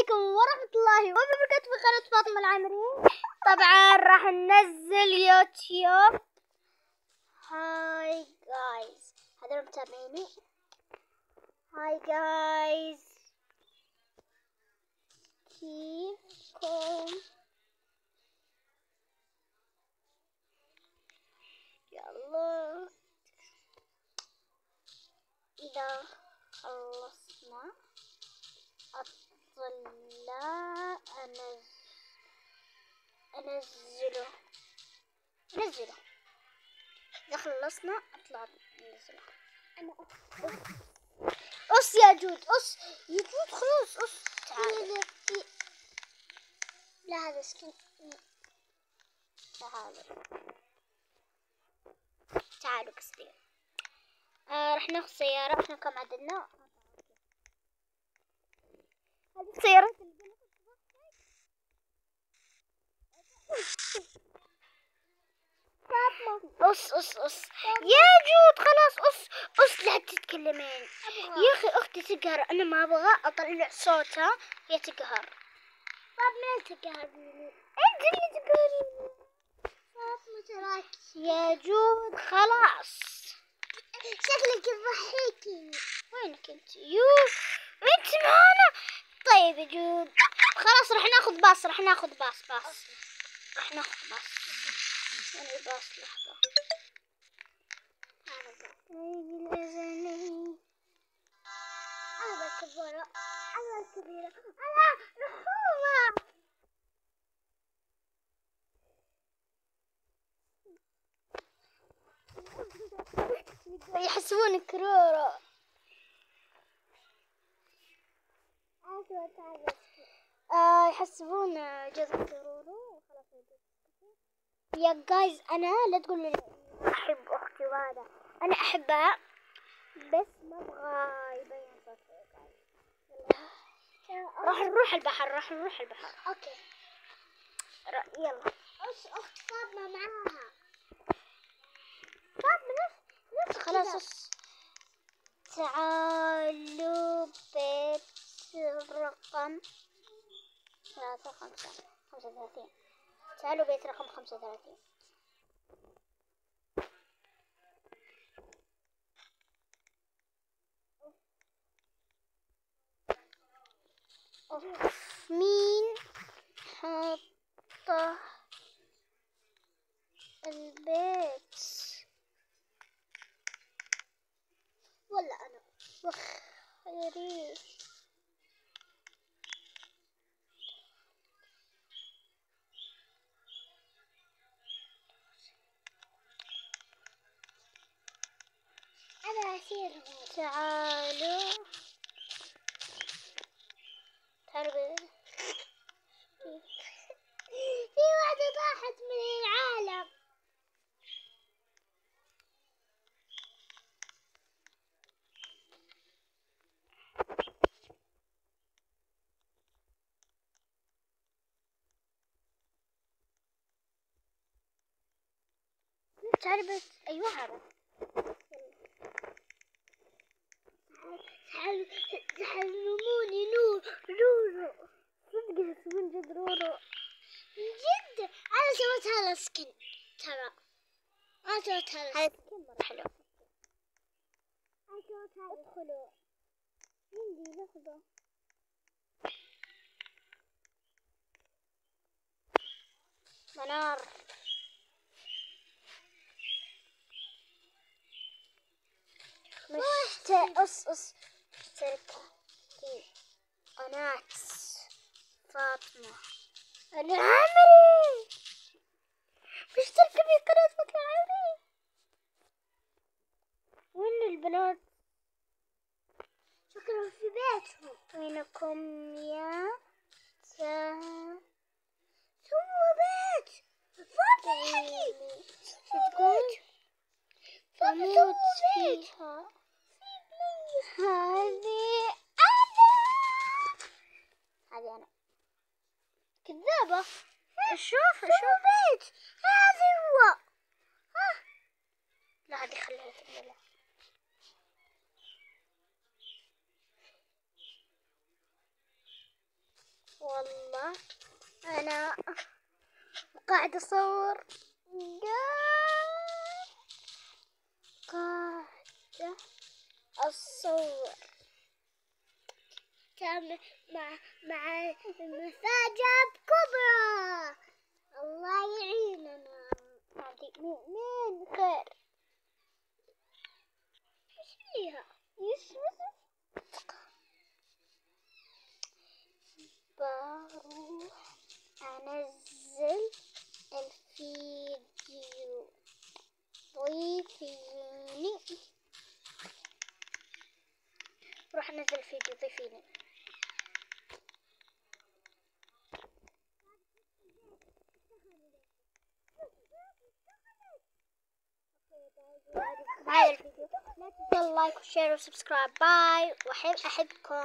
عليكم ورحمة الله وبركاته في قناة فاطمة العامري. طبعا راح ننزل يوتيوب. هاي جايز، هذول متابعيني. هاي جايز، كيفكم؟ يلا إذا خلصنا أطلع أنزله. إذا خلصنا أطلع أنزله. أنا أص يا جود، أص يا جود، خلاص أص. تعال. لا هذا سكين. تعالوا قصدي. راح ناخذ سيارة. احنا كم عددنا؟ هذه السيارة. أص يا جود، خلاص أص لا تتكلمين يا أخي. أختي تقهر، أنا ما أبغى أطلع صوتها، هي تقهر. طب مين تقهريني؟ أنت اللي تقهريني. فاطمة تراك يا جود، خلاص. شكلك تضحكيني. وينك أنت؟ أنت معانا. طيب يا جود، خلاص راح ناخذ باص. راح ناخذ باص. يعني باص. لحظة. أنا كبيرة. أنا رحومة. يحسبوني كرورة. يحسبون جزء كرورة. وخلاص يا جايز، أنا لا تقولوا لي أحب أختي وهذا، أنا أحبها بس ما أبغى يبين صوتي. راح نروح البحر. أوكي يلا. أخت فاطمة معاها. فاطمة نفس خلاص. تعالوا بيت رقم 35. تعالوا بيت رقم 35. مين حطه البيت؟ ولا أنا خيري. أنا أسير. تعالوا في واحدة طاحت من العالم. تعرفت؟ أيوة هذا. تعلموني رورو. صدق من جد رورو. من جد أنا سويتها لسكن. ترى أنا سويتها لسكن. هاي سكن مرة حلو. أنا سويتها. ادخلوا عندي لحظة. منار. اشتركوا في قناة فاطمة العامري. اشتركوا في قناة فاطمة العامري. وين البنات؟ شكلهم في بيتهم. وينكم يا سووا بيت فاطمة؟ تقول فموت فيها. هذه أنا كذابة. شوف بيت. هذا هو. لا هذه خليها لا. والله أنا قاعدة أصور، قاعدة أصور مع مفاجأة كبرى. الله يعيننا، هذه من خير. ايش فيها؟ بروح أنزل الفيديو، ضيفيني. روح أنزل الفيديو، ضيفيني. بهذا الفيديو لا تنسوا اللايك والشير وسبسكرايب. باي، وأحبكم.